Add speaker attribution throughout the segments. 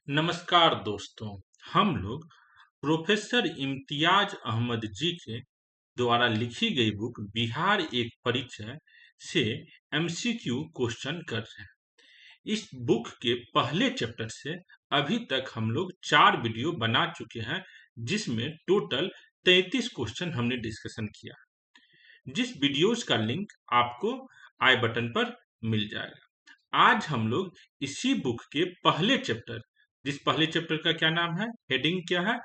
Speaker 1: नमस्कार दोस्तों। हम लोग प्रोफेसर इम्तियाज अहमद जी के द्वारा लिखी गई बुक बिहार एक परिचय से एमसीक्यू क्वेश्चन कर रहे हैं। इस बुक के पहले चैप्टर से अभी तक हम लोग 4 वीडियो बना चुके हैं, जिसमें टोटल 33 क्वेश्चन हमने डिस्कशन किया। जिस वीडियोस का लिंक आपको आई बटन पर मिल जाएगा। आज हम लोग इसी बुक के पहले चैप्टर, जिस पहले चैप्टर का क्या नाम है, हेडिंग क्या है,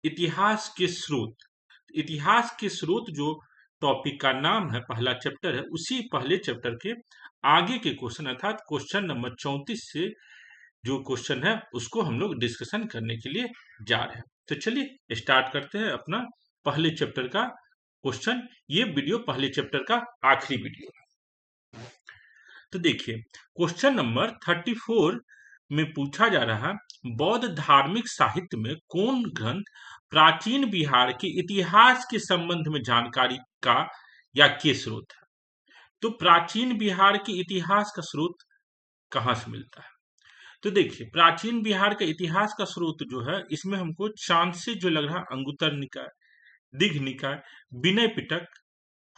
Speaker 1: इतिहास के स्रोत। इतिहास के स्रोत जो टॉपिक का नाम है, पहला चैप्टर है, उसी पहले चैप्टर के आगे के क्वेश्चन अर्थात क्वेश्चन नंबर 34 से जो क्वेश्चन है उसको हम लोग डिस्कशन करने के लिए जा रहे हैं। तो चलिए स्टार्ट करते हैं अपना पहले चैप्टर का क्वेश्चन। ये वीडियो पहले चैप्टर का आखिरी वीडियो है। तो देखिए, क्वेश्चन नंबर 34 में पूछा जा रहा है, बौद्ध धार्मिक साहित्य में कौन ग्रंथ प्राचीन बिहार के इतिहास के संबंध में जानकारी का या के स्रोत है। तो प्राचीन बिहार के इतिहास का स्रोत कहाँ से मिलता है? तो देखिए, प्राचीन बिहार का इतिहास का स्रोत जो है, इसमें हमको चांद से जो लग रहा है अंगुत्तर निकाय, दिघ निकाय, विनय पिटक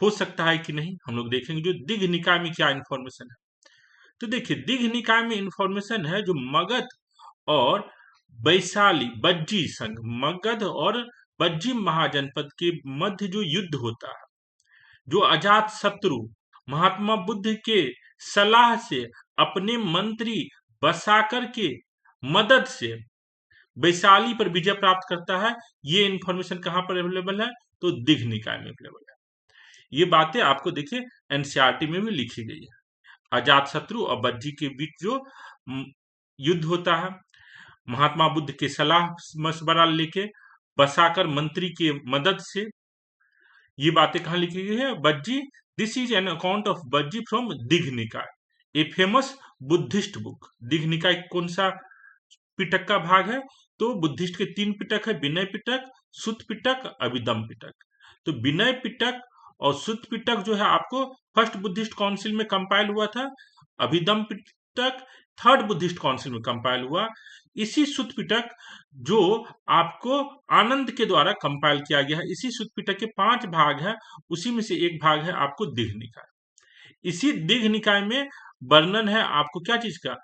Speaker 1: हो सकता है कि नहीं, हम लोग देखेंगे जो दिघ निकाय में क्या इंफॉर्मेशन है। तो देखिए, दिघ निकाय में इंफॉर्मेशन है जो मगध और वैशाली बज्जी संघ, मगध और बज्जी महाजनपद के मध्य जो युद्ध होता है, जो अजात शत्रु महात्मा बुद्ध के सलाह से अपने मंत्री बसाकर के मदद से वैशाली पर विजय प्राप्त करता है। ये इंफॉर्मेशन कहां पर अवेलेबल है? तो दिघ निकाय में अवेलेबल है। ये बातें आपको देखिए एनसीईआरटी में भी लिखी गई है। अजात शत्रु और बज्जी के बीच जो युद्ध होता है, महात्मा बुद्ध के सलाह मशवरा लेके बसाकर मंत्री के मदद से, ये बातें कहाँ लिखी गई है? बज्जी, this is an account of बज्जी फ्रॉम दिघ निकाय, ए फेमस बुद्धिस्ट बुक। दिघ निकाय कौन सा पिटक का भाग है? तो बुद्धिस्ट के 3 पिटक है, विनय पिटक, सुत्त पिटक, अभिधम पिटक। तो विनय पिटक और सुत्त पिटक जो है आपको फर्स्ट बुद्धिस्ट काउंसिल में कंपाइल हुआ था। अभिधम पिटक थर्ड बुद्धिस्ट काउंसिल में कंपाइल हुआ। इसी सुत्त पिटक जो आपको आनंद के द्वारा कंपाइल किया गया है, इसी सुत्त पिटक के 5 भाग है, उसी में से एक भाग है आपको दिघ निकाय। इसी दिघ निकाय में वर्णन है आपको क्या चीज का?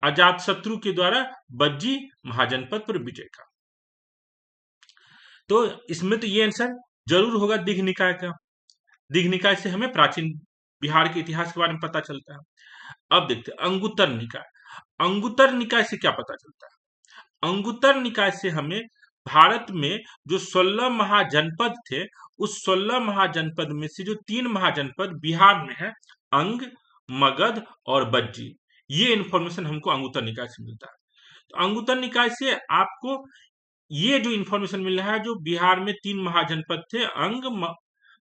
Speaker 1: अजात शत्रु के द्वारा बज्जी महाजनपद पर विजय का। तो इसमें तो ये आंसर जरूर होगा दिघ निकाय का। दिघ निकाय से हमें प्राचीन बिहार के इतिहास के बारे में पता चलता है। अब देखते हैं अंगुत्तर निकाय। अंगुत्तर निकाय से क्या पता चलता है? अंगुत्तर निकाय से हमें भारत में जो 16 महाजनपद थे, उस 16 महाजनपद में से जो 3 महाजनपद बिहार में है, अंग, मगध और बज्जी, ये इंफॉर्मेशन हमको अंगुत्तर निकाय से मिलता है। तो अंगुत्तर निकाय से आपको ये जो इंफॉर्मेशन मिल रहा है, जो बिहार में 3 महाजनपद थे, अंग,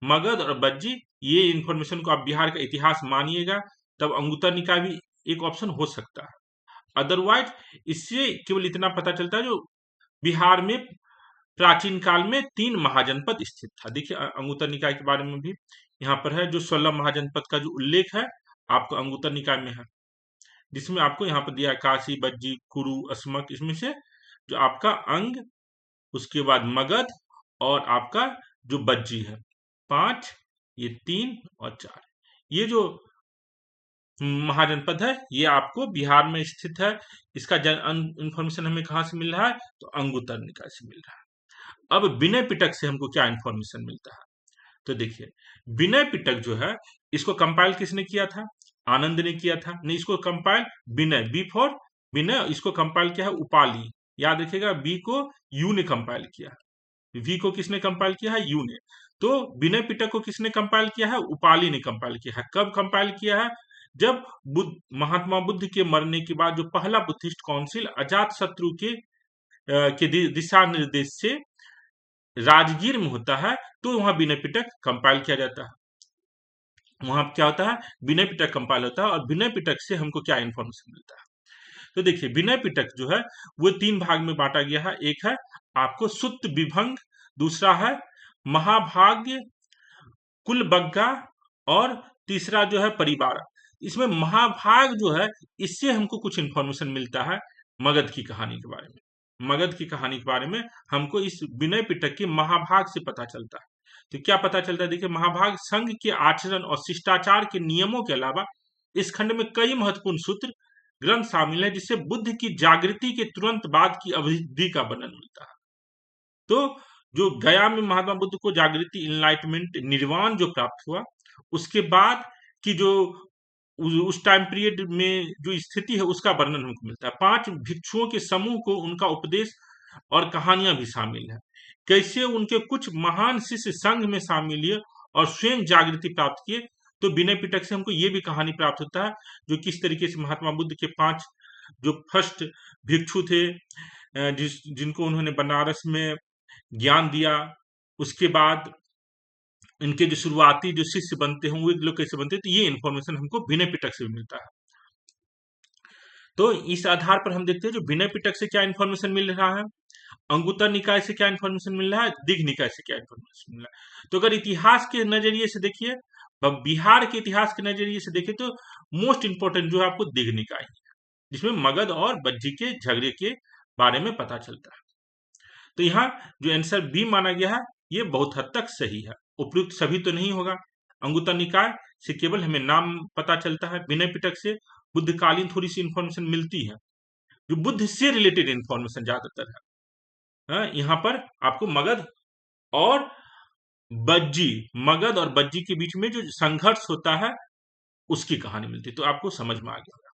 Speaker 1: मगध और बज्जी, ये इंफॉर्मेशन को आप बिहार का इतिहास मानिएगा, तब अंगुत्तर निकाय भी एक ऑप्शन हो सकता है। अदरवाइज इससे केवल इतना पता चलता है जो बिहार में प्राचीन काल में 3 महाजनपद स्थित था। देखिए अंगुत्तर निकाय के बारे में भी यहाँ पर है, जो 16 महाजनपद का जो उल्लेख है आपको अंगुत्तर निकाय में है, जिसमें आपको यहाँ पर दिया काशी, बज्जी, कुरु, अस्मक, इसमें से जो आपका अंग, उसके बाद मगध और आपका जो बज्जी है, 5, ये 3 और 4, ये जो महाजनपद है ये आपको बिहार में स्थित है। इसका इंफॉर्मेशन हमें कहाँ से मिल रहा है? तो अंगुत्तर निकाय से मिल रहा है। अब विनय पिटक से हमको क्या इंफॉर्मेशन मिलता है? तो देखिए, विनय पिटक जो है, इसको कंपाइल किसने किया था? आनंद ने किया था। नहीं, इसको कंपाइल विनय, बी फॉर विनय, इसको कंपाइल किया है उपाली। याद रखिएगा, बी को यू ने कंपाइल किया, वी को किसने कंपाइल किया है? यू ने। तो विनय पिटक को किसने कंपाइल किया है? उपाली ने कंपाइल किया है। कब कंपाइल किया है? जब महात्मा बुद्ध के मरने के बाद जो पहला बुद्धिस्ट काउंसिल अजात शत्रु के दिशा निर्देश से राजगीर में होता है, तो वहां विनय पिटक कंपाइल किया जाता है। वहां क्या होता है? विनय पिटक कंपाइल होता है। और विनय पिटक से हमको क्या इंफॉर्मेशन मिलता है? तो देखिए, विनय पिटक जो है वो 3 भाग में बांटा गया है। एक है आपको सुत्त विभंग, दूसरा है महाभाग्य, कुलबग्गा, और तीसरा जो है परिवार। इसमें महाभाग जो है, इससे हमको कुछ इंफॉर्मेशन मिलता है। मगध की कहानी के बारे में। मगध की कहानी के बारे में हमको इस विनय पिटक के महाभाग से पता चलता है। तो क्या पता चलता है, देखिए, महाभाग संघ के आचरण और शिष्टाचार के नियमों के अलावा इस खंड में कई महत्वपूर्ण सूत्र ग्रंथ शामिल है, जिससे बुद्ध की जागृति के तुरंत बाद की अवधि का वर्णन मिलता है। तो जो गया में महात्मा बुद्ध को जागृति, इनलाइटमेंट, निर्वाण जो प्राप्त हुआ, उसके बाद की जो उस टाइम पीरियड में जो स्थिति है उसका वर्णन हमको मिलता है। 5 भिक्षुओं के समूह को उनका उपदेश और कहानियां भी शामिल है। कैसे उनके कुछ महान शिष्य संघ में शामिल हुए और स्वयं जागृति प्राप्त किए। तो विनय पिटक से हमको ये भी कहानी प्राप्त होता है, जो किस तरीके से महात्मा बुद्ध के 5 जो फर्स्ट भिक्षु थे, जिनको उन्होंने बनारस में ज्ञान दिया, उसके बाद इनके जो शुरुआती जो शिष्य बनते हैं वो लोग कैसे बनते हैं, तो ये इन्फॉर्मेशन हमको विनय पिटक से भी मिलता है। तो इस आधार पर हम देखते हैं जो विनय पिटक से क्या इन्फॉर्मेशन मिल रहा है, अंगुत्तर निकाय से क्या इन्फॉर्मेशन मिल रहा है, दिघ निकाय से क्या इन्फॉर्मेशन मिल रहा है। तो अगर इतिहास के नजरिए से देखिए, बिहार के इतिहास के नजरिए से देखिए, तो मोस्ट इंपोर्टेंट जो है आपको दिघ निकाय, जिसमें मगध और बज्जी के झगड़े के बारे में पता चलता है। तो यहाँ जो आंसर बी माना गया है ये बहुत हद तक सही है। उपयुक्त सभी तो नहीं होगा। अंगुत्तर निकाय से केवल हमें नाम पता चलता है, विनय पिटक से बुद्धकालीन थोड़ी सी इंफॉर्मेशन मिलती है, जो बुद्ध से रिलेटेड इंफॉर्मेशन ज्यादातर है। यहाँ पर आपको मगध और बज्जी के बीच में जो संघर्ष होता है उसकी कहानी मिलती है, तो आपको समझ में आ गया।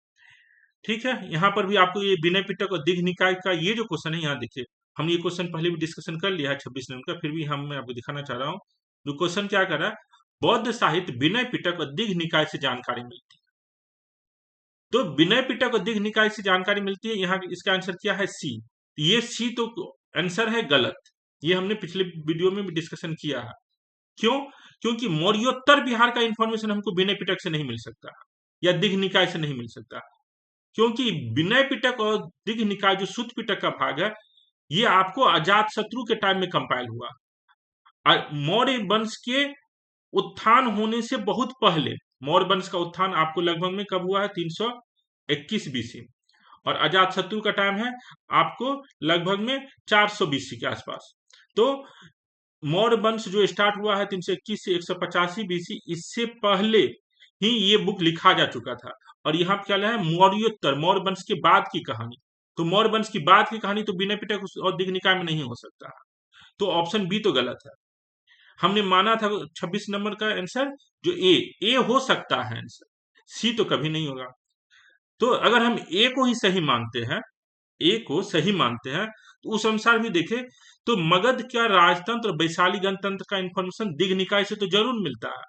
Speaker 1: ठीक है, यहाँ पर भी आपको ये विनय पिटक और दिघ निकाय का ये जो क्वेश्चन है, यहाँ देखिए, हमने ये क्वेश्चन पहले भी डिस्कशन कर लिया है 26 नंबर का, फिर भी मैं आपको दिखाना चाह रहा हूँ। जो क्वेश्चन क्या कर रहा है, बौद्ध साहित्य विनय पिटक और दिघ निकाय से जानकारी मिलती है। तो विनय पिटक और दिघ निकाय से जानकारी मिलती है, यहाँ इसका आंसर क्या है, सी। ये सी तो आंसर है गलत, ये हमने पिछले वीडियो में भी डिस्कशन किया है। क्यों? क्योंकि मौर्योत्तर बिहार का इंफॉर्मेशन हमको विनय पिटक से नहीं मिल सकता या दिघ निकाय से नहीं मिल सकता, क्योंकि विनय पिटक और दिघ निकाय जो सूत पिटक का भाग है, ये आपको अजात शत्रु के टाइम में कंपाइल हुआ। मौर्य वंश के उत्थान होने से बहुत पहले, मौर्य वंश का उत्थान आपको लगभग में कब हुआ है, 321 बीसी, और अजात शत्रु का टाइम है आपको लगभग में 400 बीसी के आसपास। तो मौर्य वंश जो स्टार्ट हुआ है 321 से 185 बीसी, इससे पहले ही ये बुक लिखा जा चुका था। और यहाँ क्या है, मौर्योत्तर, मौर्य वंश के बाद की कहानी। तो मौर्य वंश की बाद की कहानी तो विनय पिटक और दिघ निकाय में नहीं हो सकता। तो ऑप्शन बी तो गलत है। हमने माना था 26 नंबर का आंसर जो ए हो सकता है आंसर, सी तो कभी नहीं होगा। तो अगर हम ए को ही सही मानते हैं, ए को सही मानते हैं, तो उस अनुसार भी देखें तो मगध का राजतंत्र और वैशाली गणतंत्र का इंफॉर्मेशन दिघ निकाय से तो जरूर मिलता है।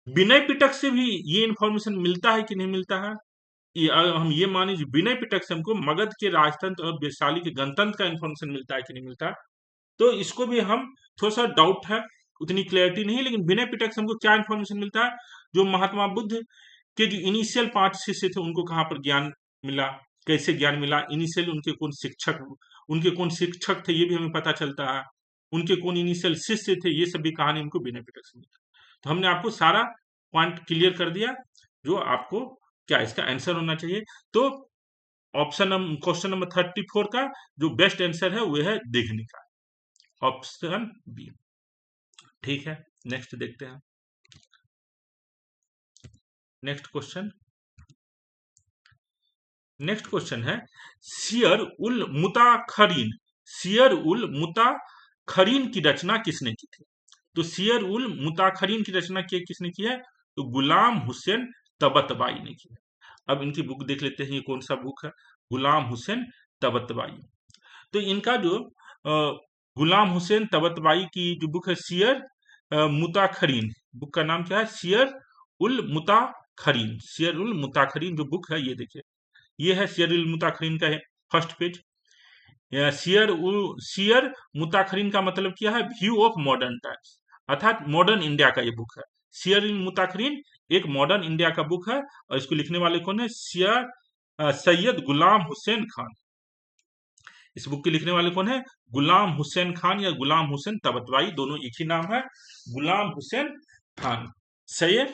Speaker 1: विनय पिटक से भी ये इंफॉर्मेशन मिलता है कि नहीं मिलता है, हम ये माने विनय पिटक से हमको मगध के राजतंत्र और वैशाली के गणतंत्र का इंफॉर्मेशन मिलता है कि नहीं मिलता है। तो इसको भी हम थोड़ा सा डाउट है, उतनी क्लैरिटी नहीं, लेकिन विनय पिटक से हमको क्या इंफॉर्मेशन मिलता है, जो महात्मा बुद्ध के जो इनिशियल 5 शिष्य थे उनको कहाँ पर ज्ञान मिला, कैसे ज्ञान मिला, इनिशियल उनके कौन शिक्षक थे ये भी हमें पता चलता है, उनके कौन इनिशियल शिष्य थे, ये सभी कहानी हमको विनय पिटक से मिलता है। तो हमने आपको सारा पॉइंट क्लियर कर दिया, जो आपको क्या इसका आंसर होना चाहिए। तो क्वेश्चन नंबर 34 का जो बेस्ट आंसर है वो है दिघ निकाय, ऑप्शन बी। ठीक है, नेक्स्ट देखते हैं। नेक्स्ट क्वेश्चन है सियर उल मुताखरीन की रचना किसने की थी। तो सियर उल मुताखरीन की रचना किसने की है, तो गुलाम हुसैन तबतबाई ने की है। अब इनकी बुक देख लेते हैं, ये कौन सा बुक है, गुलाम हुसैन तबतबाई। तो इनका जो गुलाम हुसैन तबतबाई की जो बुक है सियर मुताखरीन, बुक का नाम क्या है, सियर उल मुताखरीन जो बुक है, ये देखिए, ये है सियर उल मुताखरीन का फर्स्ट पेज। सियर मुताखरीन का मतलब क्या है, व्यू ऑफ मॉडर्न टाइम्स, अर्थात मॉडर्न इंडिया का ये बुक है। सियर उल मुताखरीन एक मॉडर्न इंडिया का बुक है, और इसको लिखने वाले कौन है, सैयद गुलाम हुसैन खान। इस बुक के लिखने वाले कौन है, गुलाम हुसैन खान या गुलाम हुसैन तबतबाई, दोनों एक ही नाम है, गुलाम हुसैन खान। सैयद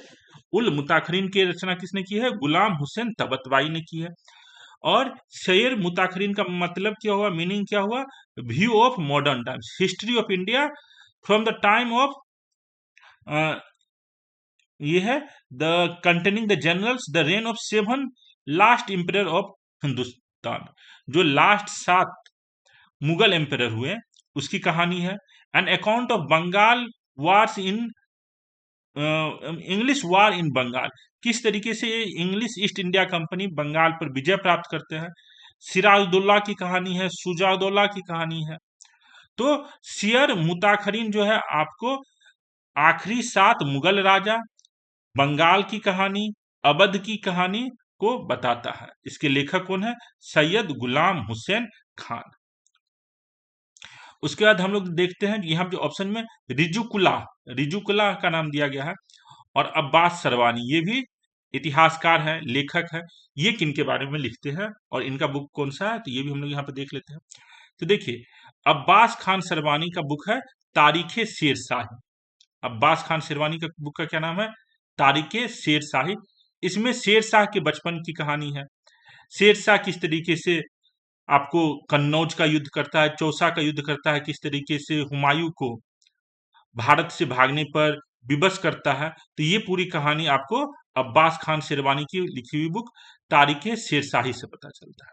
Speaker 1: उल मुताखरीन की रचना किसने की है, गुलाम हुसैन तबतबाई ने की है। और सैयर मुताखरीन का मतलब क्या हुआ, मीनिंग क्या हुआ, view of modern times, history of India from the time of, ये है the containing the generals the reign of 7 last emperor of Hindustan, जो लास्ट 7 मुगल एम्परर हुए उसकी कहानी है। An account of Bengal wars in, English war in Bengal, किस तरीके से English East India Company Bengal पर विजय प्राप्त करते हैं। सिराजुद्दौला की कहानी है, सुजाउद्दौला की कहानी है। तो सियर मुताखरीन जो है आपको आखिरी 7 मुगल राजा, बंगाल की कहानी, अवध की कहानी को बताता है। इसके लेखक कौन है, सैयद गुलाम हुसैन खान। उसके बाद हम लोग देखते हैं यहाँ जो ऑप्शन में रिजुकुला, रिजुकुला का नाम दिया गया है, और अब्बास सरवानी, ये भी इतिहासकार है, लेखक है। ये किन के बारे में लिखते हैं और इनका बुक कौन सा है, तो ये भी हम लोग यहाँ पे देख लेते हैं। तो देखिए, अब्बास खान सरवानी का बुक है तारीखे शेरशाही। अब्बास खान शेरवानी का बुक का क्या नाम है, तारीखे शेरशाही। इसमें शेरशाह के बचपन की कहानी है। शेरशाह किस तरीके से आपको कन्नौज का युद्ध करता है, चौसा का युद्ध करता है, किस तरीके से हुमायूं को भारत से भागने पर विवश करता है। तो ये पूरी कहानी आपको अब्बास खान शेरवानी की लिखी हुई बुक तारीखे शेरशाही से पता चलता है।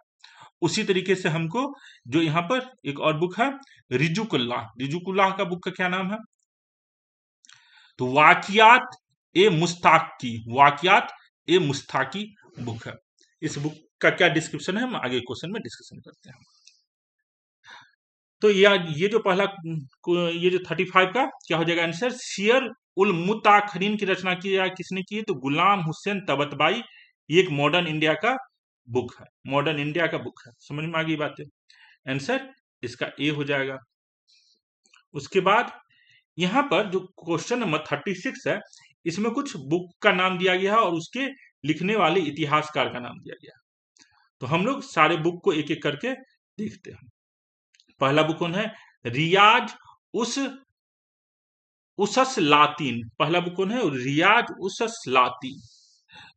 Speaker 1: उसी तरीके से हमको जो यहाँ पर एक और बुक है रिजुकुल्लाह, रिजुकुल्लाह का बुक का क्या नाम है, तो वाकियात ए मुस्ताकी, वाकियात ए मुस्ताकी बुक है। इस बुक का क्या डिस्क्रिप्शन है हम आगे क्वेश्चन में डिस्कशन करते हैं। तो ये जो पहला, ये जो 35 का क्या हो जाएगा आंसर, सियर उल मुताखरीन की रचना की किसने की है, तो गुलाम हुसैन तबतबाई। ये एक मॉडर्न इंडिया का बुक है, मॉडर्न इंडिया का बुक है। समझ में आ गई बात है, आंसर इसका ए हो जाएगा। उसके बाद यहाँ पर जो क्वेश्चन नंबर 36 है, इसमें कुछ बुक का नाम दिया गया है और उसके लिखने वाले इतिहासकार का नाम दिया गया है। तो हम लोग सारे बुक को एक एक करके देखते हैं। पहला बुक कौन है, रियाज उस उसस लातीन। पहला बुक कौन है, रियाज उसस लातीन।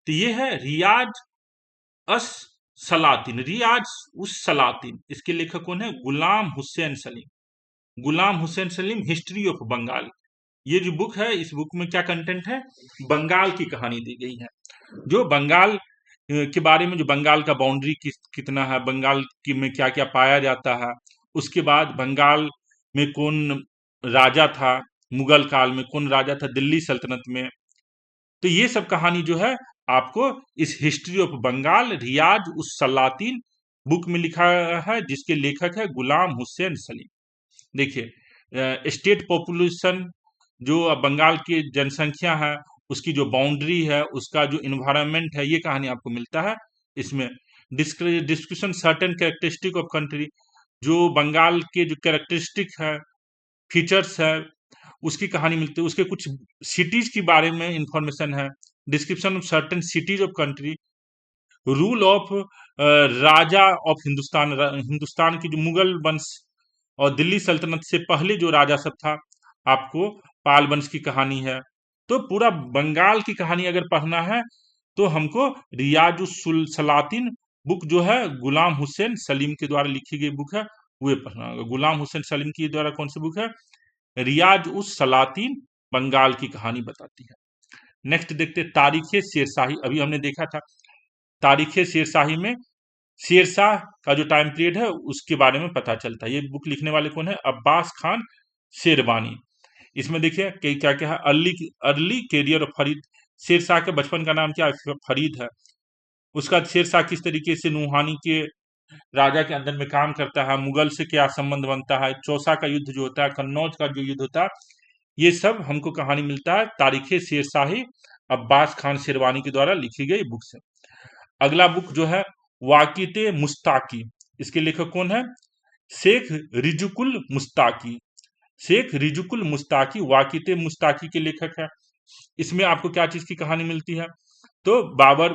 Speaker 1: तो ये है रियाज अस सलातीन, रियाज उस सलातीन। इसके लेखक कौन है, गुलाम हुसैन सलीम। Ghulam Hussain Salim, history of Bengal. ये जो बुक है, इस बुक में क्या कंटेंट है, बंगाल की कहानी दी गई है। जो बंगाल के बारे में, जो बंगाल का बाउंड्री कितना है, बंगाल की में क्या क्या पाया जाता है, उसके बाद बंगाल में कौन राजा था, मुगल काल में कौन राजा था, दिल्ली सल्तनत में। तो ये सब कहानी जो है आपको इस हिस्ट्री ऑफ बंगाल रियाज उस सलातीन बुक में लिखा है, जिसके लेखक है गुलाम हुसैन सलीम। देखिए, स्टेट पॉपुलेशन, जो बंगाल की जनसंख्या है, उसकी जो बाउंड्री है, उसका जो इन्वायरमेंट है, ये कहानी आपको मिलता है इसमें। Description certain characteristic of country, जो बंगाल के जो कैरेक्टरिस्टिक है, फीचर्स है, उसकी कहानी मिलती है। उसके कुछ सिटीज के बारे में इंफॉर्मेशन है। Description of certain cities of country, rule of Raja of Hindustan, Hindustan की जो मुगल वंश और दिल्ली सल्तनत से पहले जो राजा सब था, आपको पाल वंश की कहानी है। तो पूरा बंगाल की कहानी अगर पढ़ना है तो हमको रियाजुल सलातीन बुक जो है गुलाम हुसैन सलीम के द्वारा लिखी गई बुक है, वो पढ़ना होगा। गुलाम हुसैन सलीम की द्वारा कौन सी बुक है, रियाज उस सलातीन, बंगाल की कहानी बताती है। नेक्स्ट देखते तारीखे शेरशाही। अभी हमने देखा था तारीखे शेरशाही में शेरशाह का जो टाइम पीरियड है उसके बारे में पता चलता है। ये बुक लिखने वाले कौन है, अब्बास खान शेरवानी। इसमें देखिए क्या क्या है, early early career of Farid. Sher Shah के बचपन का नाम क्या है, फरीद है। उसका शेरशाह किस तरीके से नूहानी के राजा के अंदर में काम करता है, मुगल से क्या संबंध बनता है, चौसा का युद्ध जो होता है, कन्नौज का जो युद्ध होता है, ये सब हमको कहानी मिलता है तारीखे शेरशाही अब्बास खान शेरवानी के द्वारा लिखी गई बुक से। अगला बुक जो है वाकिते मुस्ताकी। इसके लेखक कौन है, शेख रिजुकुल मुस्ताकी। शेख रिजुकुल मुस्ताकी वाकिते मुस्ताकी के लेखक है। इसमें आपको क्या चीज की कहानी मिलती है, तो बाबर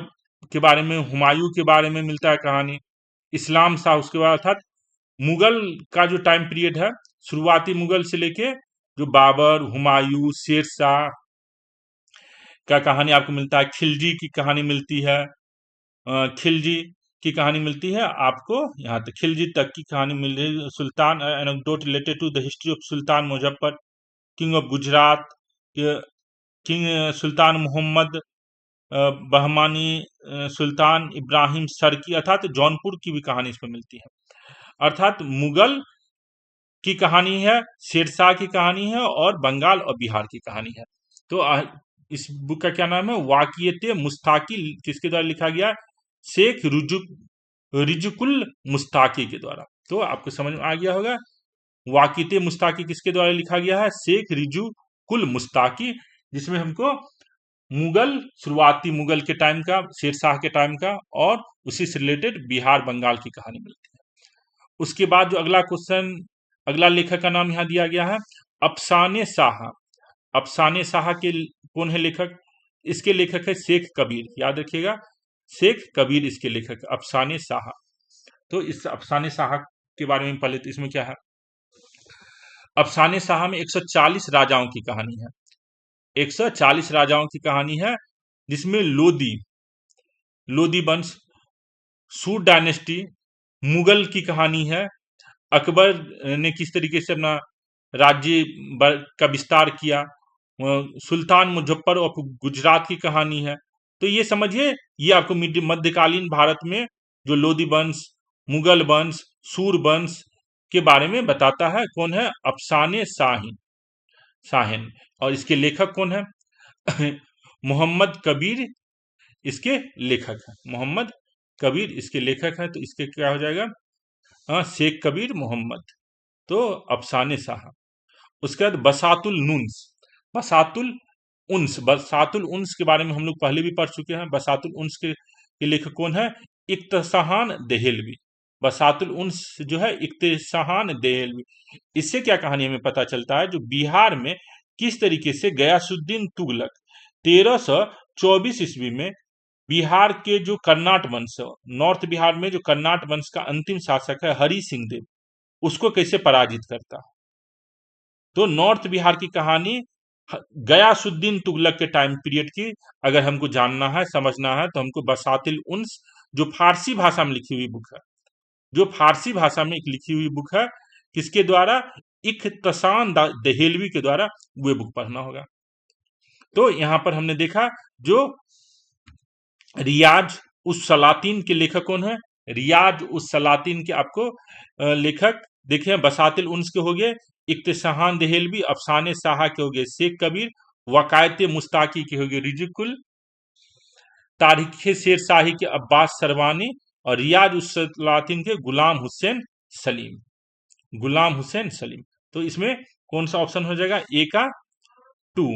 Speaker 1: के बारे में, हुमायूं के बारे में मिलता है कहानी, इस्लाम शाह, उसके बाद अर्थात मुगल का जो टाइम पीरियड है, शुरुआती मुगल से लेके जो बाबर, हुमायूं, शेरशाह का कहानी आपको मिलता है। खिलजी की कहानी मिलती है, खिलजी की कहानी मिलती है आपको यहाँ तक, खिलजी तक की कहानी मिल रही है। Sultan anecdote related to the history of sultan Muzaffar, king of Gujarat, king sultan Mohammad Bahmani, sultan Ibrahim Sharqi, अर्थात जौनपुर की भी कहानी इसमें मिलती है। अर्थात मुगल की कहानी है, शेरशाह की कहानी है और बंगाल और बिहार की कहानी है। तो इस बुक का क्या नाम है? वाकियत मुस्ताकी। किसके द्वारा लिखा गया? शेख रिजुकुल मुस्ताकी के द्वारा। तो आपको समझ में आ गया होगा, वाकियत मुस्ताकी किसके द्वारा लिखा गया है? शेख रिजुकुल मुस्ताकी, जिसमें हमको मुगल, शुरुआती मुगल के टाइम का, शेरशाह के टाइम का और उसी से रिलेटेड बिहार बंगाल की कहानी मिलती है। उसके बाद जो अगला क्वेश्चन, अगला लेखक का नाम यहाँ दिया गया है अफसाने शाह। अफसाने शाह के कौन है लेखक? इसके लेखक है शेख कबीर, याद रखिएगा, शेख कबीर इसके लेखक, अफसाने शाह। तो इस अफसाने शाह के बारे में पहले तो इसमें क्या है, अफसाने शाह में 140 राजाओं की कहानी है। 140 राजाओं की कहानी है, जिसमें लोदी वंश, सूर डायनेस्टी, मुगल की कहानी है, अकबर ने किस तरीके से अपना राज्य का विस्तार किया, सुल्तान मुजफ्फर ऑफ गुजरात की कहानी है। तो ये समझिए, ये आपको मध्यकालीन भारत में जो लोदी वंश, मुगल वंश, सूर वंश के बारे में बताता है। कौन है? अफसाने शाहिन। और इसके लेखक कौन है? मोहम्मद कबीर इसके लेखक है। मोहम्मद कबीर इसके लेखक है। तो इसके क्या हो जाएगा? हाँ, शेख कबीर मोहम्मद। तो अफसाने शाह। उसके बाद बसातुल उन्स के बारे में हम लोग पहले भी पढ़ चुके हैं। बसातुल उन्स के लेखक कौन है? इक्तशान देहलवी। बसातुल उन्स जो है इक्तशान देहलवी। इससे क्या कहानी हमें पता चलता है, जो बिहार में किस तरीके से गयासुद्दीन तुगलक 1324 ईस्वी में बिहार के जो कर्नाट वंश, नॉर्थ बिहार में जो कर्नाट वंश का अंतिम शासक है हरि सिंह देव, उसको कैसे पराजित करता। तो नॉर्थ बिहार की कहानी गयासुद्दीन तुगलक के टाइम पीरियड की अगर हमको जानना है, समझना है, तो हमको बसातिल उन्स, जो फारसी भाषा में लिखी हुई बुक है, जो फारसी भाषा में एक लिखी हुई बुक है, किसके द्वारा? इख्तशान देहलवी के द्वारा वो बुक पढ़ना होगा। तो यहां पर हमने देखा जो रियाज उस सलातीन के लेखक कौन है? रियाज उस सलातीन के आपको लेखक देखे, बसातिल उन्स के हो गए इक्तशान देहलवी, अफसाने शाह के हो गए शेख कबीर, वकायत मुस्ताकी के हो गए रिजुकुल, तारीख शेर शाही के अब्बास सरवानी और रियाज उस सलातीन के गुलाम हुसैन सलीम। तो इसमें कौन सा ऑप्शन हो जाएगा? ए का 2,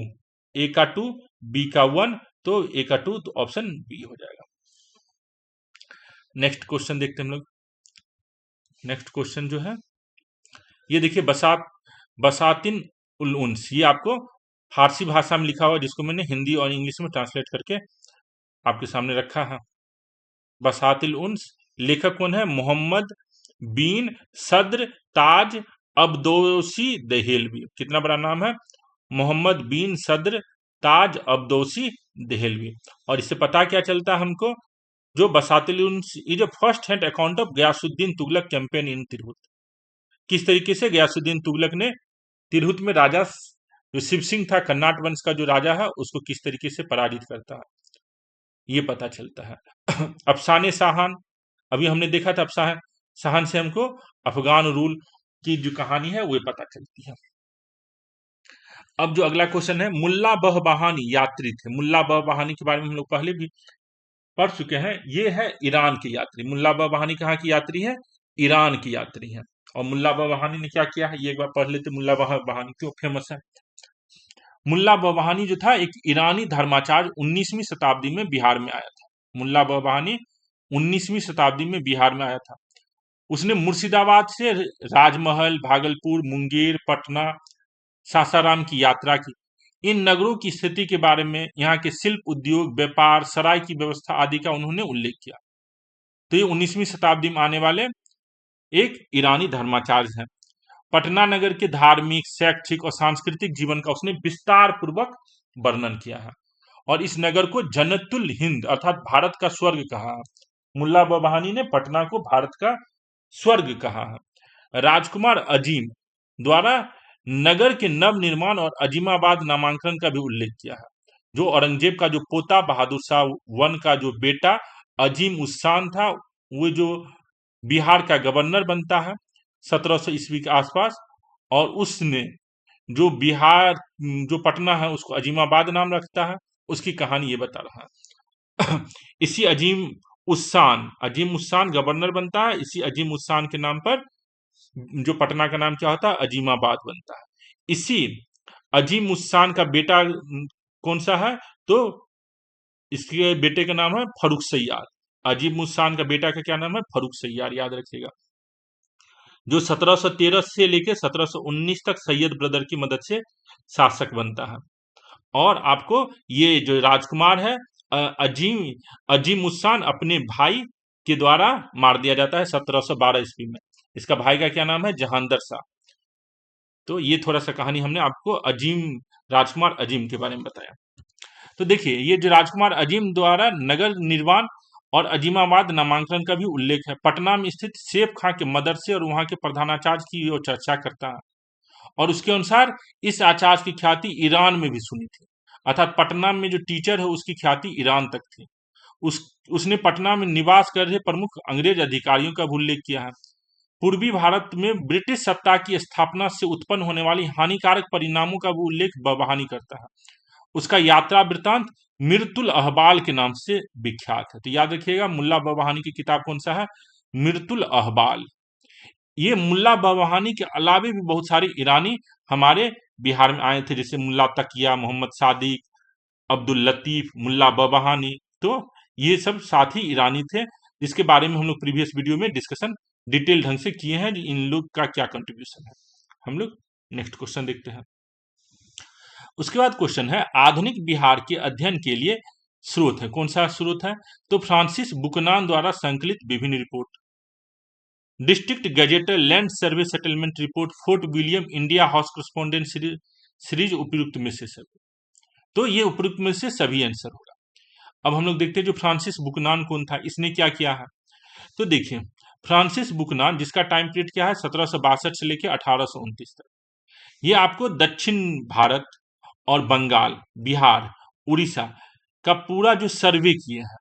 Speaker 1: बी का 1। तो ए का 2, तो ऑप्शन बी हो जाएगा। नेक्स्ट क्वेश्चन देखते हैं हम लोग। नेक्स्ट क्वेश्चन जो है ये देखिए, बसातिन उल उन्स, ये आपको फारसी भाषा में लिखा हुआ, जिसको मैंने हिंदी और इंग्लिश में ट्रांसलेट करके आपके सामने रखा है। बसातिल उन्स, लेखक कौन है? मोहम्मद बिन सद्र ताज अब्दोसी देहलवी। कितना बड़ा नाम है, मोहम्मद बिन सद्र ताज अब्दोसी देहलवी। और इससे पता क्या चलता है हमको, जो बसातिल उन्स is a first hand account of Ghiyasuddin Tughlaq campaign in Tirhut. किस तरीके से गयासुद्दीन तुगलक ने तिरहुत में राजा जो शिव सिंह था, कर्नाट वंश का जो राजा है, उसको किस तरीके से पराजित करता है, ये पता चलता है। अफसाने शाहान, अभी हमने देखा था, अफसाने शाहान से हमको अफगान रूल की जो कहानी है वो पता चलती है। अब जो अगला क्वेश्चन है, मुल्ला बहबहानी यात्री थे। मुल्ला बहबहानी के बारे में हम लोग पहले भी पढ़ चुके हैं। ये है ईरान के यात्री। मुल्ला बहबहानी कहाँ की यात्री है? ईरान की यात्री है। और मुल्ला बहबहानी ने क्या किया है, ये एक बार पढ़ लेते। मुल्ला बहबहानी क्यों फेमस है? मुल्ला बहबहानी जो था, एक ईरानी धर्माचार्य, 19वीं शताब्दी में बिहार में आया था। मुल्ला बहबहानी 19वीं शताब्दी में बिहार में आया था। उसने मुर्शिदाबाद से राजमहल, भागलपुर, मुंगेर, पटना, सासाराम की यात्रा की। इन नगरों की स्थिति के बारे में, यहाँ के शिल्प उद्योग, व्यापार, सराय की व्यवस्था आदि का उन्होंने उल्लेख किया। तो ये 19वीं शताब्दी में आने वाले एक ईरानी धर्माचार्य हैं। पटना नगर के धार्मिक, शैक्षिक और सांस्कृतिक जीवन का उसने विस्तार पूर्वक वर्णन किया है। और इस नगर को जन्नतुल हिंद अर्थात भारत का स्वर्ग कहा। मुल्ला बबहानी ने पटना को भारत का स्वर्ग कहा है। राजकुमार अजीम द्वारा नगर के नव निर्माण और अजीमाबाद नामांकन का भी उल्लेख किया है। जो औरंगजेब का जो पोता बहादुर शाह वन का जो बेटा अजीम उस्सान था, वो जो बिहार का गवर्नर बनता है 1700 ईस्वी के आसपास, और उसने जो बिहार जो पटना है उसको अजीमाबाद नाम रखता है। उसकी कहानी ये बता रहा है। इसी अजीम उस्सान गवर्नर बनता है। इसी अजीम उस्सान के नाम पर जो पटना का नाम क्या होता है, अजीमाबाद बनता है। इसी अजीम उस्सान का बेटा कौन सा है, तो इसके बेटे का नाम है फर्रुख सैयार। अजीम उस्सान का बेटा का क्या नाम है, फर्रुख सैयार, याद रखिएगा। जो 1713 से लेकर 1719 तक सैयद ब्रदर की मदद से शासक बनता है। और आपको ये जो राजकुमार है अजीम अजीम उस्सान अपने भाई के द्वारा मार दिया जाता है 1712 ईस्वी में। इसका भाई का क्या नाम है, जहांदर शाह। तो ये थोड़ा सा कहानी हमने आपको राजकुमार अजीम के बारे में बताया। तो देखिए, ये जो राजकुमार अजीम द्वारा नगर निर्माण और अजीमाबाद नामांकन का भी उल्लेख है। पटना में स्थित सेफ खां के मदरसे और वहां के प्रधानाचार्य की वो चर्चा करता है। और उसके अनुसार इस आचार्य की ख्याति ईरान में भी सुनी थी। अर्थात पटना में जो टीचर है उसकी ख्याति ईरान तक थी। उसने पटना में निवास कर रहे प्रमुख अंग्रेज अधिकारियों का भी उल्लेख किया है। पूर्वी भारत में ब्रिटिश सत्ता की स्थापना से उत्पन्न होने वाली हानिकारक परिणामों का भी उल्लेख बबहानी करता है। उसका यात्रा वृतांत मिर्तुल अहबाल के नाम से विख्यात है। तो याद रखिएगा, मुल्ला बबहानी की किताब कौन सा है, मिर्तुल अहबाल। ये मुल्ला बबहानी के अलावे भी बहुत सारे ईरानी हमारे बिहार में आए थे, जैसे मुल्ला तकिया, मोहम्मद सादिक, अब्दुल लतीफ, मुल्ला बबहानी। तो ये सब साथी ईरानी थे, जिसके बारे में हम लोग प्रीवियस वीडियो में डिस्कशन डिटेल ढंग से किए हैं, इन लोग का क्या कंट्रीब्यूशन है। हम लोग नेक्स्ट क्वेश्चन देखते हैं। उसके बाद क्वेश्चन है, आधुनिक बिहार के अध्ययन के लिए स्रोत है। कौन सा स्रोत है, तो फ्रांसिस बुकनान द्वारा संकलित विभिन्न report, district gazetteer, land survey settlement report, Fort William, India House correspondent series उपयुक्त में से सभी। तो ये उपयुक्त में से सभी आंसर होगा। अब हम लोग देखते हैं जो फ्रांसिस बुकनान कौन था, इसने क्या किया है। तो देखिए, फ्रांसिस बुकनान, जिसका टाइम पीरियड क्या है, 1762 से लेकर 1829 तक, ये आपको दक्षिण भारत और बंगाल, बिहार, उड़ीसा का पूरा जो सर्वे किए हैं।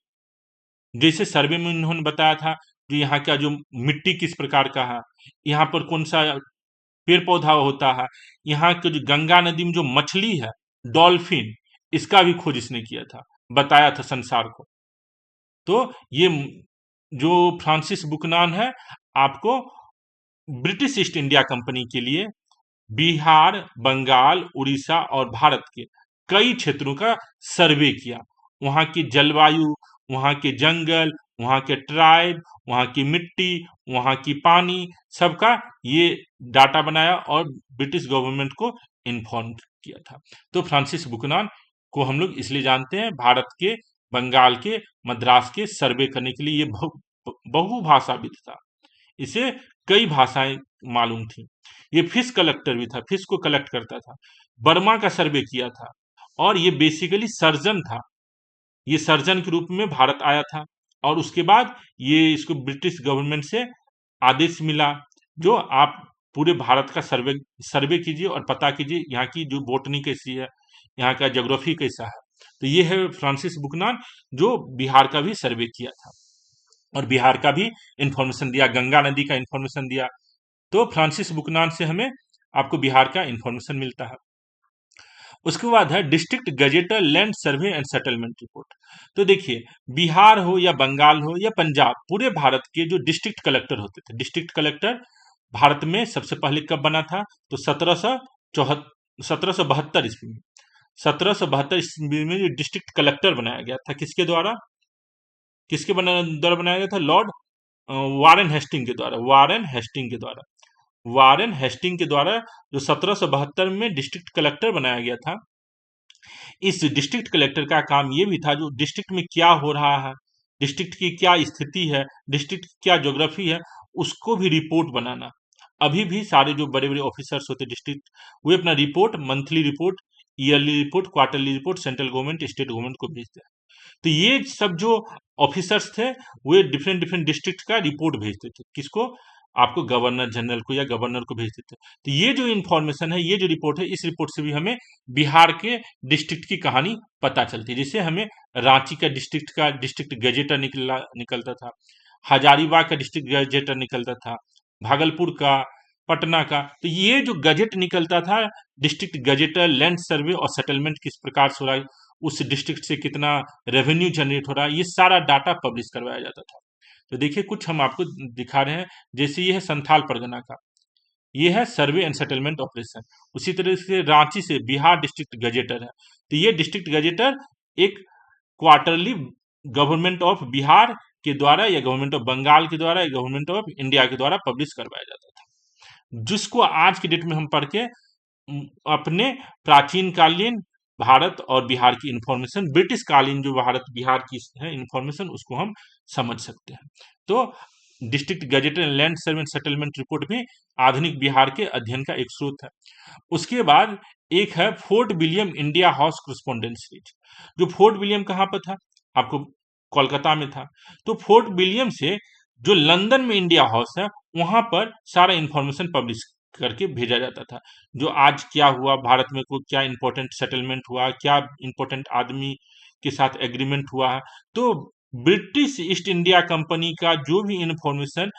Speaker 1: जैसे सर्वे में उन्होंने बताया था जो यहाँ का जो मिट्टी किस प्रकार का है, यहाँ पर कौन सा पेड़ पौधा होता है, यहाँ के जो गंगा नदी में जो मछली है, डॉल्फिन, इसका भी खोज इसने किया था, बताया था संसार को। तो ये जो फ्रांसिस बुकनान है, आपको ब्रिटिश ईस्ट इंडिया कंपनी के लिए बिहार, बंगाल, उड़ीसा और भारत के कई क्षेत्रों का सर्वे किया। वहां की जलवायु, वहां के जंगल, वहां के ट्राइब, वहां की मिट्टी, वहां की पानी, सबका ये डाटा बनाया और ब्रिटिश गवर्नमेंट को इन्फॉर्म किया था। तो फ्रांसिस बुकनान को हम लोग इसलिए जानते हैं, भारत के, बंगाल के, मद्रास के सर्वे करने के लिए ये बहुभाषाविद था। इसे कई भाषाएं मालूम थी। ये फिश कलेक्टर भी था, फिश को कलेक्ट करता था। बर्मा का सर्वे किया था, और ये बेसिकली सर्जन था। ये सर्जन के रूप में भारत आया था, और उसके बाद ये इसको ब्रिटिश गवर्नमेंट से आदेश मिला जो आप पूरे भारत का सर्वे सर्वे कीजिए और पता कीजिए यहाँ की जो बोटनी कैसी है, यहाँ का ज्योग्राफी कैसा है। तो ये है फ्रांसिस बुकनान, जो बिहार का भी सर्वे किया था और बिहार का भी इंफॉर्मेशन दिया, गंगा नदी का इंफॉर्मेशन दिया। तो फ्रांसिस बुकनान से हमें आपको बिहार का इंफॉर्मेशन मिलता है। उसके बाद है district gazetteer, land survey and settlement report. तो देखिए, बिहार हो या बंगाल हो या पंजाब, पूरे भारत के जो डिस्ट्रिक्ट कलेक्टर होते थे, डिस्ट्रिक्ट कलेक्टर भारत में सबसे पहले कब बना था, तो 1772 ईस्वी में। 1772 ईस्वी में जो डिस्ट्रिक्ट कलेक्टर बनाया गया था, किसके द्वारा बनाया गया था, लॉर्ड वारेन हेस्टिंग के द्वारा। वारेन हेस्टिंग के द्वारा जो 1772 में डिस्ट्रिक्ट कलेक्टर बनाया गया था। इस डिस्ट्रिक्ट कलेक्टर का काम ये भी था, जो डिस्ट्रिक्ट में क्या हो रहा है, डिस्ट्रिक्ट की क्या स्थिति है, डिस्ट्रिक्ट की क्या ज्योग्राफी है, उसको भी रिपोर्ट बनाना। अभी भी सारे जो बड़े बड़े ऑफिसर्स होते डिस्ट्रिक्ट, वे अपना report, monthly report, yearly report, quarterly report central government, state government को भेजते हैं। तो ये सब जो ऑफिसर्स थे वे डिफरेंट डिफरेंट डिस्ट्रिक्ट का रिपोर्ट भेजते थे, किसको, आपको गवर्नर जनरल को या गवर्नर को भेजते थे। तो ये जो इन्फॉर्मेशन है, ये जो रिपोर्ट है, इस रिपोर्ट से भी हमें बिहार के डिस्ट्रिक्ट की कहानी पता चलती है। जैसे हमें रांची का डिस्ट्रिक्ट गजेटर निकलता था, हजारीबाग का डिस्ट्रिक्ट गजेटर निकलता था, भागलपुर का, पटना का। तो ये जो गजेट निकलता था, डिस्ट्रिक्ट गजेटर, लैंड सर्वे और सेटलमेंट किस प्रकार से हो रहा है, उस डिस्ट्रिक्ट से कितना रेवेन्यू जनरेट हो रहा है, ये सारा डाटा पब्लिश करवाया जाता था। तो देखिए कुछ हम आपको दिखा रहे हैं, जैसे ये है संथाल परगना का, ये है सर्वे एंड सेटलमेंट ऑपरेशन। उसी तरह से रांची से बिहार डिस्ट्रिक्ट गजेटर है, तो ये डिस्ट्रिक्ट गजेटर एक क्वार्टरली गवर्नमेंट ऑफ बिहार के द्वारा या गवर्नमेंट ऑफ बंगाल के द्वारा या गवर्नमेंट ऑफ इंडिया के द्वारा पब्लिश करवाया जाता था, जिसको आज की डेट में हम पढ़ के अपने प्राचीन कालीन भारत और बिहार की इंफॉर्मेशन, ब्रिटिश कालीन जो भारत बिहार की है इंफॉर्मेशन, उसको हम समझ सकते हैं। तो district gazette and land survey settlement report भी आधुनिक बिहार के अध्ययन का एक स्रोत है। उसके बाद एक है fort William India house correspondence series. जो फोर्ट विलियम कहाँ पर था, आपको कोलकाता में था। तो फोर्ट विलियम से जो लंदन में इंडिया हाउस है, वहां पर सारा इंफॉर्मेशन पब्लिश करके भेजा जाता था। जो आज क्या हुआ भारत में, को क्या इंपॉर्टेंट सेटलमेंट हुआ, क्या इंपॉर्टेंट आदमी के साथ एग्रीमेंट हुआ है, तो ब्रिटिश ईस्ट इंडिया कंपनी का जो भी इंफॉर्मेशन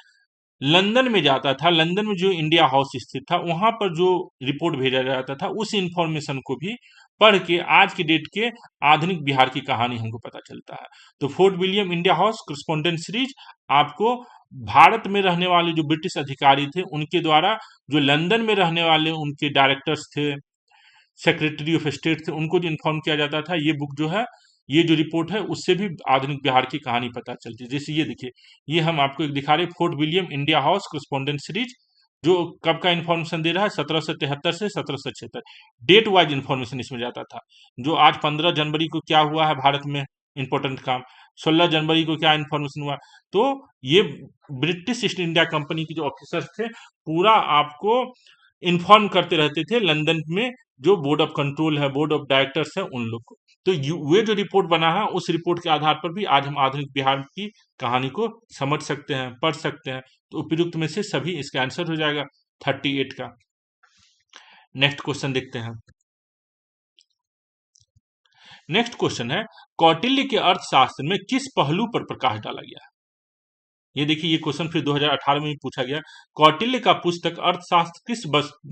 Speaker 1: लंदन में जाता था, लंदन में जो इंडिया हाउस स्थित था, वहां पर जो रिपोर्ट भेजा जाता था, उस इंफॉर्मेशन को भी पढ़ के आज की डेट के आधुनिक बिहार की कहानी हमको पता चलता है। तो fort William India house correspondence series आपको भारत में रहने वाले जो ब्रिटिश अधिकारी थे, उनके द्वारा जो लंदन में रहने वाले उनके डायरेक्टर्स थे, सेक्रेटरी ऑफ स्टेट थे, उनको जो इन्फॉर्म किया जाता था, ये बुक जो है, ये जो रिपोर्ट है, उससे भी आधुनिक बिहार की कहानी पता चलती है। जैसे ये देखिए, ये हम आपको एक दिखा रहे हैं, fort William India house correspondence series, जो कब का इन्फॉर्मेशन दे रहा है, 1773 से 1776 डेट वाइज इन्फॉर्मेशन इसमें जाता था। जो आज 15 जनवरी को क्या हुआ है भारत में इंपॉर्टेंट काम, 16 जनवरी को क्या इन्फॉर्मेशन हुआ, तो ये ब्रिटिश ईस्ट इंडिया कंपनी के जो ऑफिसर्स थे, पूरा आपको इन्फॉर्म करते रहते थे लंदन में जो बोर्ड ऑफ कंट्रोल है, बोर्ड ऑफ डायरेक्टर्स है, उन लोग को। तो वे जो रिपोर्ट बना है, उस रिपोर्ट के आधार पर भी आज हम आधुनिक बिहार की कहानी को समझ सकते हैं, पढ़ सकते हैं। तो उपयुक्त में से सभी इसका आंसर हो जाएगा 38 का। नेक्स्ट क्वेश्चन देखते हैं। नेक्स्ट क्वेश्चन है, कौटिल्य के अर्थशास्त्र में किस पहलू पर प्रकाश डाला गया है? ये देखिए, ये क्वेश्चन फिर 2018 में भी पूछा गया। कौटिल्य का पुस्तक अर्थशास्त्र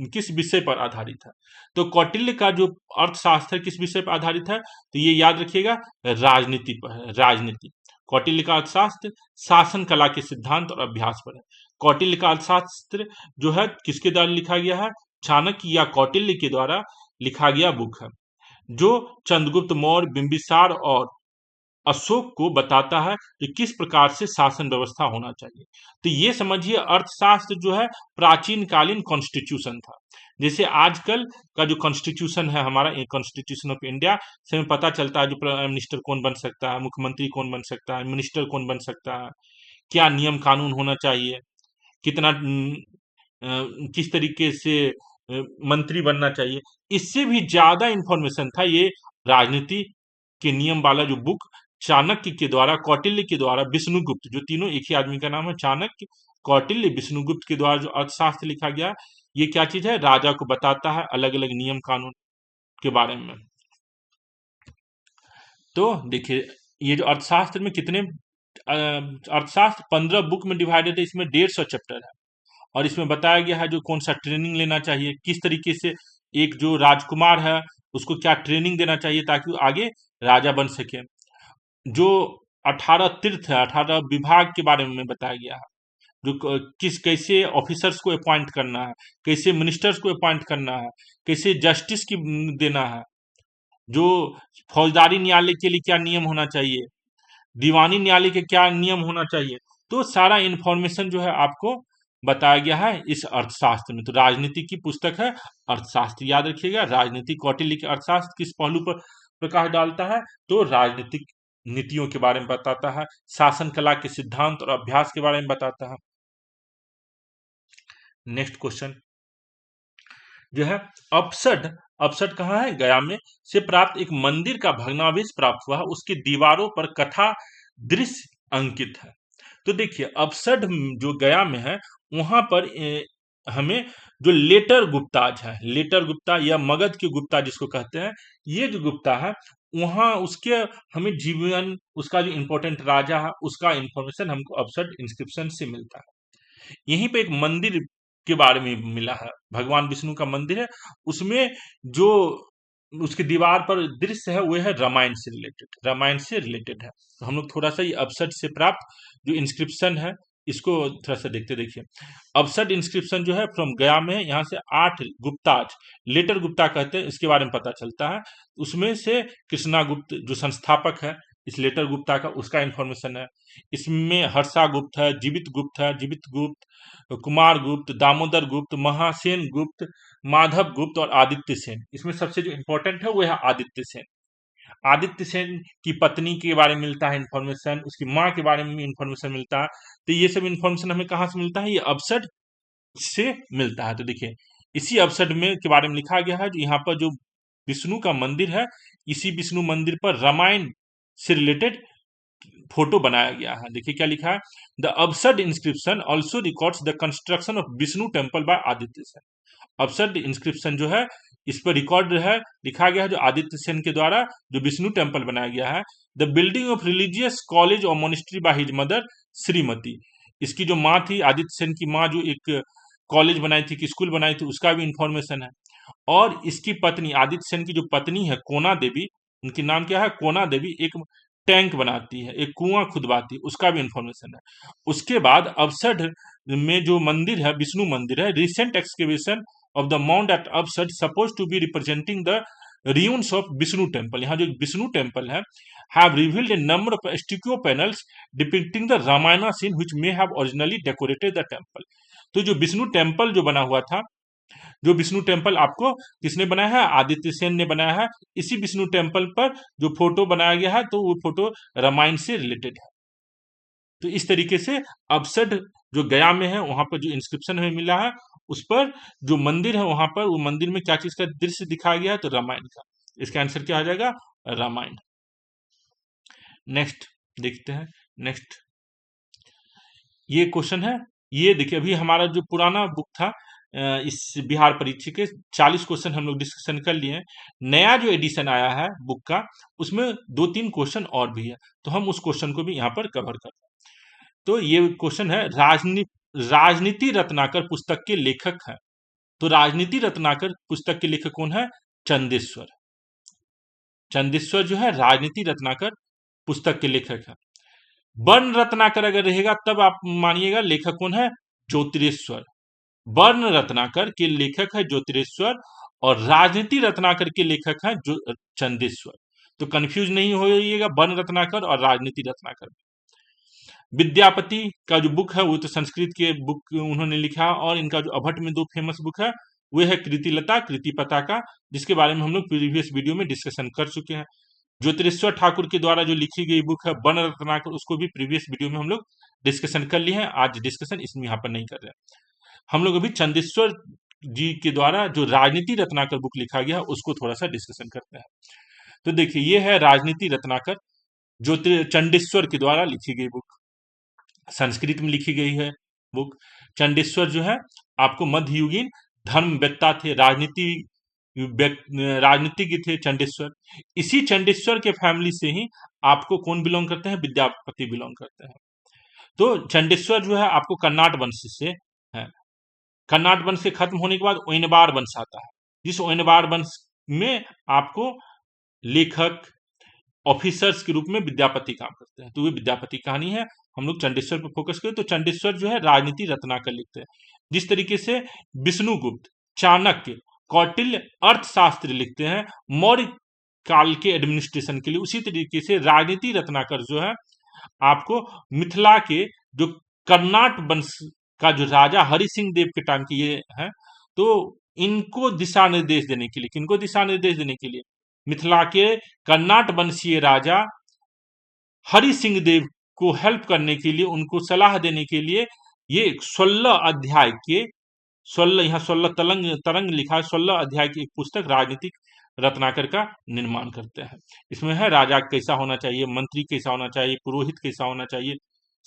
Speaker 1: किस विषय पर आधारित है? तो कौटिल्य का जो अर्थशास्त्र किस विषय पर आधारित है, तो ये याद रखिएगा, राजनीति पर है, राजनीति। कौटिल्य का अर्थशास्त्र शासन कला के सिद्धांत और अभ्यास पर है। कौटिल्य का अर्थशास्त्र जो है किसके द्वारा लिखा गया है, चाणक्य या कौटिल्य के द्वारा लिखा गया बुक है, जो चंद्रगुप्त मौर्य, बिंबिसार और अशोक को बताता है कि किस प्रकार से शासन व्यवस्था होना चाहिए। तो ये समझिए, अर्थशास्त्र जो है प्राचीन कालीन कॉन्स्टिट्यूशन था। जैसे आजकल का जो कॉन्स्टिट्यूशन है हमारा, कॉन्स्टिट्यूशन ऑफ इंडिया से हमें पता चलता है जो प्राइम मिनिस्टर कौन बन सकता है, मुख्यमंत्री कौन बन सकता है, मिनिस्टर कौन बन सकता है, क्या नियम कानून होना चाहिए, कितना किस तरीके से मंत्री बनना चाहिए। इससे भी ज्यादा इंफॉर्मेशन था ये राजनीति के नियम वाला जो बुक चाणक्य के द्वारा, कौटिल्य के द्वारा, विष्णुगुप्त, जो तीनों एक ही आदमी का नाम है, चाणक्य, कौटिल्य, विष्णुगुप्त के द्वारा जो अर्थशास्त्र लिखा गया, ये क्या चीज है, राजा को बताता है अलग अलग नियम कानून के बारे में। तो देखिए, ये जो अर्थशास्त्र में कितने अर्थशास्त्र 15 बुक में डिवाइडेड है, इसमें 150 चैप्टर है, और इसमें बताया गया है जो कौन सा ट्रेनिंग लेना चाहिए, किस तरीके से एक जो राजकुमार है उसको क्या ट्रेनिंग देना चाहिए ताकि वो आगे राजा बन सके। जो 18 तीर्थ है, 18 विभाग के बारे में बताया गया है, जो किस कैसे ऑफिसर्स को अपॉइंट करना है, कैसे मिनिस्टर्स को अपॉइंट करना है, कैसे जस्टिस की देना है, जो फौजदारी न्यायालय के लिए क्या नियम होना चाहिए, दीवानी न्यायालय के क्या नियम होना चाहिए। तो सारा इंफॉर्मेशन जो है आपको बताया गया है इस अर्थशास्त्र में। तो राजनीति की पुस्तक है अर्थशास्त्र, याद रखिएगा, राजनीति। कौटिल्य के अर्थशास्त्र किस पहलू पर प्रकाश डालता है, तो राजनीतिक नीतियों के बारे में बताता है, शासन कला के सिद्धांत और अभ्यास के बारे में बताता है। नेक्स्ट क्वेश्चन जो है, अपसड, अपसड कहाँ है, गया में, से प्राप्त एक मंदिर का भग्नावशेष प्राप्त हुआ है। उसकी दीवारों पर कथा दृश्य अंकित है। तो देखिए अपसड जो गया में है वहां पर हमें जो लेटर गुप्ताज है, लेटर गुप्ता या मगध के गुप्ता जिसको कहते हैं, ये जो गुप्ता है वहां उसके हमें जीवन, उसका जो इंपॉर्टेंट राजा है उसका इंफॉर्मेशन हमको अपसड इंस्क्रिप्शन से मिलता है। यहीं पे एक मंदिर के बारे में मिला है, भगवान विष्णु का मंदिर है, उसमें जो उसकी दीवार पर दृश्य है वो है रामायण से रिलेटेड, रामायण से रिलेटेड है। तो हम लोग थोड़ा सा ये अपसट से प्राप्त जो इंस्क्रिप्शन है इसको थोड़ा सा देखते। देखिए अपसट इंस्क्रिप्शन जो है फ्रॉम गया में है, यहाँ से 8 गुप्ताज, लेटर गुप्ता कहते हैं, इसके बारे में पता चलता है। उसमें से कृष्णा गुप्त जो संस्थापक है इस लेटर गुप्ता का, उसका इंफॉर्मेशन है। इसमें हर्षा गुप्त है, जीवित गुप्त, कुमार गुप्त, दामोदर गुप्त, महासेन गुप्त, माधव गुप्त और आदित्य सेन। इसमें सबसे जो इंपॉर्टेंट है वो है आदित्य सेन। आदित्य सेन की पत्नी के बारे में मिलता है इंफॉर्मेशन, उसकी माँ के बारे में इंफॉर्मेशन मिलता है। तो ये सब इंफॉर्मेशन हमें कहाँ से मिलता है, ये अपसड से मिलता है। तो देखिए इसी अपसड में के बारे में लिखा गया है, जो यहाँ पर जो विष्णु का मंदिर है, इसी विष्णु मंदिर पर रामायण से रिलेटेड फोटो बनाया गया है। देखिए क्या लिखा है, the Aphsad inscription also records the construction of Vishnu temple by Aditya Sen. Aphsad inscription जो है इस पर रिकॉर्ड है, लिखा गया है जो आदित्य सेन के द्वारा जो विष्णु टेम्पल बनाया गया है। The building of religious college और monastery by his mother Shrimati. इसकी जो माँ थी, आदित्य सेन की माँ जो एक कॉलेज बनाई थी, कि स्कूल बनाई थी, उसका भी इंफॉर्मेशन है। और इसकी पत्नी, आदित्य सेन की जो पत्नी है कोना देवी, उनकी नाम क्या है, कोना देवी, एक टैंक बनाती है, एक कुआं खुदवाती है, उसका भी इंफॉर्मेशन है। उसके बाद अबसड में जो मंदिर है, विष्णु मंदिर है, recent excavation of the mount at Aphsad suppose to be representing the ruins of Vishnu temple. यहाँ जो विष्णु टेम्पल है have revealed a number of stucco panels depicting the Ramayana scene which may have originally decorated the temple। तो जो Vishnu temple जो बना हुआ था, जो विष्णु टेम्पल आपको किसने बनाया है, आदित्य सेन ने बनाया है। इसी विष्णु टेम्पल पर जो फोटो बनाया गया है तो वो फोटो रामायण से रिलेटेड है। तो इस तरीके से अपसड जो गया में है वहां पर जो इंस्क्रिप्शन हमें मिला है, उस पर जो मंदिर है वहां पर वो मंदिर में क्या चीज का दृश्य दिखाया गया है, तो रामायण का। इसका आंसर क्या आ जाएगा, रामायण। नेक्स्ट देखते हैं। नेक्स्ट ये क्वेश्चन है, ये देखिए अभी हमारा जो पुराना बुक था इस बिहार परीक्षा के 40 क्वेश्चन हम लोग डिस्कशन कर लिए हैं। नया जो एडिशन आया है बुक का उसमें 2-3 क्वेश्चन और भी है, तो हम उस क्वेश्चन को भी यहाँ पर कवर कर रहे हैं। तो ये क्वेश्चन है, राजनीति रत्नाकर पुस्तक के लेखक हैं। तो राजनीति रत्नाकर पुस्तक के लेखक कौन है, चंदेश्वर। चंदेश्वर जो है राजनीति रत्नाकर पुस्तक के लेखक है। वर्ण रत्नाकर अगर रहेगा तब आप मानिएगा लेखक कौन है, ज्योतिरेश्वर। वर्ण रत्नाकर के लेखक है ज्योतिरेश्वर और राजनीति रत्नाकर के लेखक है चंदेश्वर। तो कंफ्यूज नहीं होइएगा वर्ण रत्नाकर और राजनीति रत्नाकर। विद्यापति का जो बुक है वो तो संस्कृत के बुक उन्होंने लिखा, और इनका जो अभट में 2 फेमस बुक है वो है कृतिलता, कृति पताका, जिसके बारे में हम लोग प्रीवियस वीडियो में डिस्कशन कर चुके हैं। ज्योतिरेश्वर ठाकुर के द्वारा जो लिखी गई बुक है वर्ण रत्नाकर, उसको भी प्रीवियस वीडियो में हम लोग डिस्कशन कर लिए हैं। आज डिस्कशन इसमें यहाँ पर नहीं कर रहे हैं। हम लोग अभी चंदेश्वर जी के द्वारा जो राजनीति रत्नाकर बुक लिखा गया है उसको थोड़ा सा डिस्कशन करते हैं। तो देखिए ये है राजनीति रत्नाकर, चंडेश्वर के द्वारा लिखी गई बुक, संस्कृत में लिखी गई है बुक। चंडेश्वर जो है आपको मध्ययुगीन धर्मवेत्ता थे, राजनीतिज्ञ थे चंडेश्वर। इसी चंडेश्वर के फैमिली से ही आपको कौन बिलोंग करते हैं, विद्यापति बिलोंग करते हैं। तो चंडेश्वर जो है आपको कर्नाट वंश से है। कर्नाट वंश के खत्म होने के बाद ओइनबार वंश आता है, जिस ओइनबार वंश में आपको लेखक, ऑफिसर्स के रूप में विद्यापति काम करते हैं। तो ये विद्यापति कहानी है, हम लोग चंडेश्वर पर फोकस करें। तो चंडेश्वर जो है राजनीति रत्नाकर लिखते हैं। जिस तरीके से विष्णुगुप्त, चाणक्य, कौटिल्य अर्थशास्त्र लिखते हैं मौर्य काल के एडमिनिस्ट्रेशन के लिए, उसी तरीके से राजनीति रत्नाकर जो है आपको मिथिला के जो कर्नाट वंश का जो राजा हरि सिंह देव के टाइम की ये है, तो इनको दिशा निर्देश देने के लिए, किनको दिशा निर्देश देने के लिए, मिथिला के कर्नाट वंशीय राजा हरि सिंह देव को हेल्प करने के लिए, उनको सलाह देने के लिए ये 16 अध्याय के 16, यहाँ 16 तरंग लिखा है, 16 अध्याय की एक पुस्तक राजनीतिक रत्नाकर का निर्माण करते हैं। इसमें है राजा कैसा होना चाहिए, मंत्री कैसा होना चाहिए, पुरोहित कैसा होना चाहिए,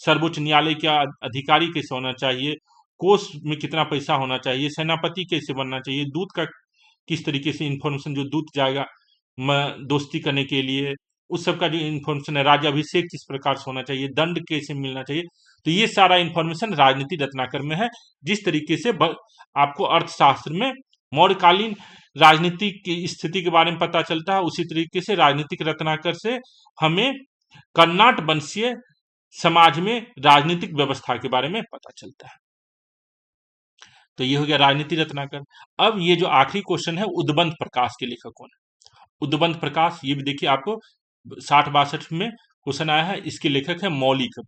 Speaker 1: सर्वोच्च न्यायालय का अधिकारी कैसा होना चाहिए, कोष में कितना पैसा होना चाहिए, सेनापति कैसे बनना चाहिए, दूत का किस तरीके से इंफॉर्मेशन, जो दूत जाएगा दोस्ती करने के लिए, उस सब का जो इंफॉर्मेशन है, राज्याभिषेक किस प्रकार से होना चाहिए, दंड कैसे मिलना चाहिए, तो ये सारा इंफॉर्मेशन राजनीति रत्नाकर में है। जिस तरीके से आपको अर्थशास्त्र में मौर्यकालीन राजनीति की स्थिति के बारे में पता चलता है, उसी तरीके से राजनीतिक रत्नाकर से हमें कर्नाट वंशीय समाज में राजनीतिक व्यवस्था के बारे में पता चलता है। तो ये हो गया राजनीति रत्नाकर। अब ये जो आखिरी क्वेश्चन है, उद्बंध प्रकाश के लेखक कौन है? उद्बंध प्रकाश, ये भी देखिए आपको 60-62 में क्वेश्चन आया है। इसके लेखक है मौली कवि।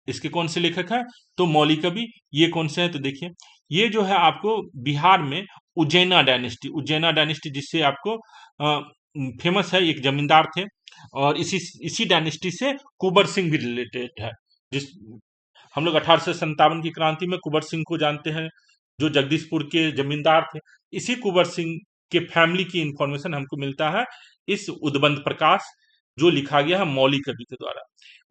Speaker 1: इसके कौन से लेखक हैं? तो मौली कवि। ये कौन से हैं? तो देखिए, ये जो है आपको बिहार में उज्जैना डायनेस्टी जिससे आपको फेमस है, एक जमींदार थे, और इसी डायनेस्टी से कुंवर सिंह भी रिलेटेड है। जिस हम लोग 1857 की क्रांति में कुंवर सिंह को जानते हैं, जो जगदीशपुर के जमींदार थे। इसी कुंवर सिंह के फैमिली की इंफॉर्मेशन हमको मिलता है इस उद्बंध प्रकाश, जो लिखा गया है मौली कवि के द्वारा।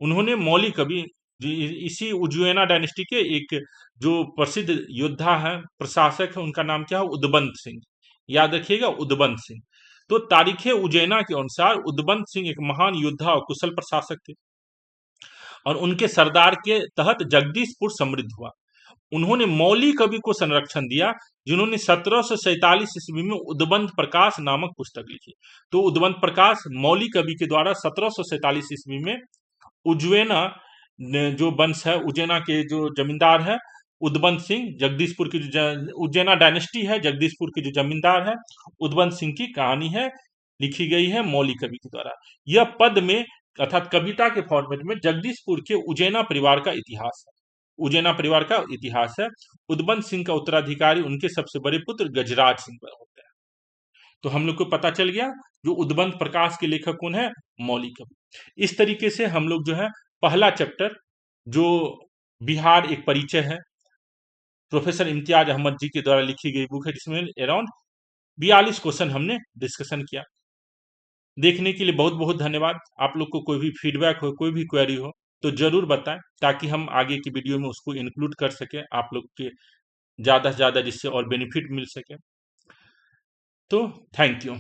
Speaker 1: उन्होंने मौली कवि इसी उज्जैना डायनेस्टी के एक जो प्रसिद्ध योद्धा है, प्रशासक है, उनका नाम क्या है? उद्बंध सिंह। याद रखिएगा, उद्बंध सिंह। तो तारीखे उज्जैना के अनुसार उद्बंध सिंह एक महान योद्धा और कुशल प्रशासक थे, और उनके सरदार के तहत जगदीशपुर समृद्ध हुआ। उन्होंने मौली कवि को संरक्षण दिया, जिन्होंने 1747 ईस्वी में उद्बंध प्रकाश नामक पुस्तक लिखी। तो उद्बंध प्रकाश मौली कवि के द्वारा 1747 ईस्वी में उज्जैना जो वंश है, उज्जैना के जो जमींदार है उद्बंध सिंह, जगदीशपुर की जो उज्जैना डायनेस्टी है, जगदीशपुर के जो जमींदार है उद्बंध सिंह की कहानी है, लिखी गई है मौली कवि के द्वारा। यह पद में अर्थात कविता के फॉर्मेट में जगदीशपुर के उज्जैना परिवार का इतिहास है। उज्जैना परिवार का इतिहास है। उद्बंध सिंह का उत्तराधिकारी उनके सबसे बड़े पुत्र गजराज सिंह होते हैं। तो हम लोग को पता चल गया जो उद्बंध प्रकाश के लेखक कौन है? मौली कवि। इस तरीके से हम लोग जो है पहला चैप्टर, जो बिहार एक परिचय है, प्रोफेसर इम्तियाज अहमद जी के द्वारा लिखी गई बुक है, जिसमें अराउंड 42 क्वेश्चन हमने डिस्कशन किया। देखने के लिए बहुत बहुत धन्यवाद। आप लोग को कोई भी फीडबैक हो, कोई भी क्वेरी हो, तो जरूर बताएं, ताकि हम आगे की वीडियो में उसको इंक्लूड कर सकें, आप लोग के ज़्यादा से ज़्यादा, जिससे और बेनिफिट मिल सके। तो थैंक यू।